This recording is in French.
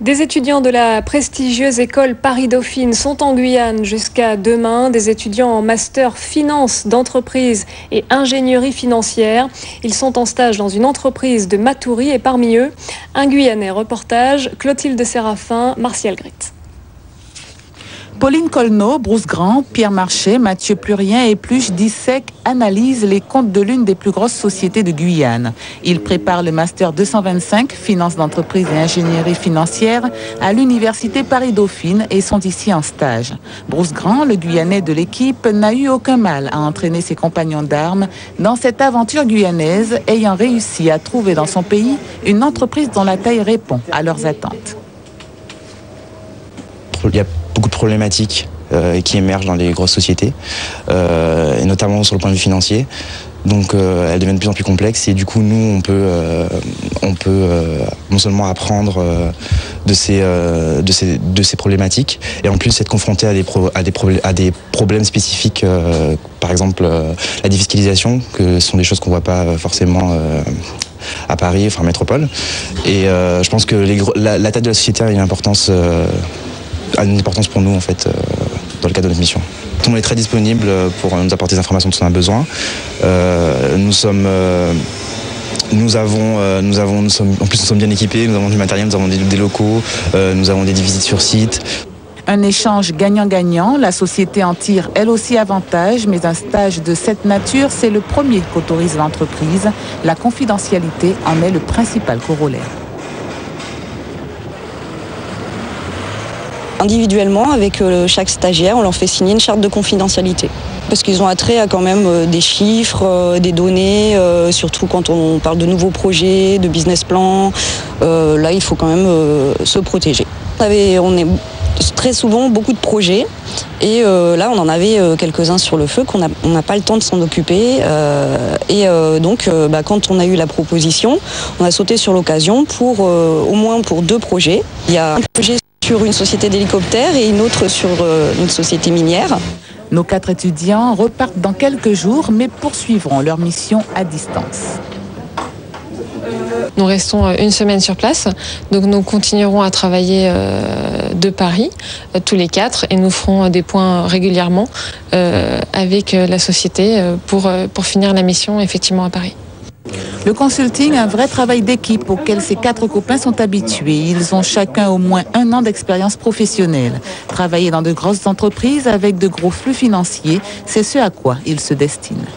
Des étudiants de la prestigieuse école Paris-Dauphine sont en Guyane jusqu'à demain. Des étudiants en master finance d'entreprise et ingénierie financière. Ils sont en stage dans une entreprise de Matoury et parmi eux, un Guyanais. Reportage, Clotilde Séraphin, Martial Grit. Pauline Colneau, Bruce Grand, Pierre Marchais, Mathieu Plurien et Pluche Dissec analysent les comptes de l'une des plus grosses sociétés de Guyane. Ils préparent le Master 225, Finance d'entreprise et ingénierie financière, à l'Université Paris-Dauphine et sont ici en stage. Bruce Grand, le Guyanais de l'équipe, n'a eu aucun mal à entraîner ses compagnons d'armes dans cette aventure guyanaise, ayant réussi à trouver dans son pays une entreprise dont la taille répond à leurs attentes. Il y a beaucoup de problématiques qui émergent dans les grosses sociétés, et notamment sur le point de vue financier. Donc elles deviennent de plus en plus complexes et du coup nous on peut non seulement apprendre de ces problématiques et en plus être confronté à des problèmes spécifiques, par exemple la défiscalisation, que ce sont des choses qu'on ne voit pas forcément à Paris, enfin métropole. Et je pense que la taille de la société a une importance pour nous en fait dans le cadre de notre mission. Tout le monde est très disponible pour nous apporter des informations dont on a besoin. Nous sommes bien équipés, nous avons du matériel, nous avons des locaux, nous avons des visites sur site. Un échange gagnant-gagnant, la société en tire elle aussi avantage, mais un stage de cette nature, c'est le premier qu'autorise l'entreprise. La confidentialité en est le principal corollaire. Individuellement, avec chaque stagiaire, on leur fait signer une charte de confidentialité. Parce qu'ils ont attrait à quand même des chiffres, des données, surtout quand on parle de nouveaux projets, de business plans. Là, il faut quand même se protéger. On est très souvent beaucoup de projets et là, on en avait quelques-uns sur le feu qu'on n'a pas le temps de s'en occuper. Donc, quand on a eu la proposition, on a sauté sur l'occasion pour au moins pour 2 projets. Il y a un projet sur une société d'hélicoptères et une autre sur une société minière. Nos 4 étudiants repartent dans quelques jours, mais poursuivront leur mission à distance. Nous restons une semaine sur place, donc nous continuerons à travailler de Paris, tous les 4, et nous ferons des points régulièrement avec la société pour finir la mission effectivement à Paris. Le consulting, un vrai travail d'équipe auquel ces 4 copains sont habitués. Ils ont chacun au moins 1 an d'expérience professionnelle. Travailler dans de grosses entreprises avec de gros flux financiers, c'est ce à quoi ils se destinent.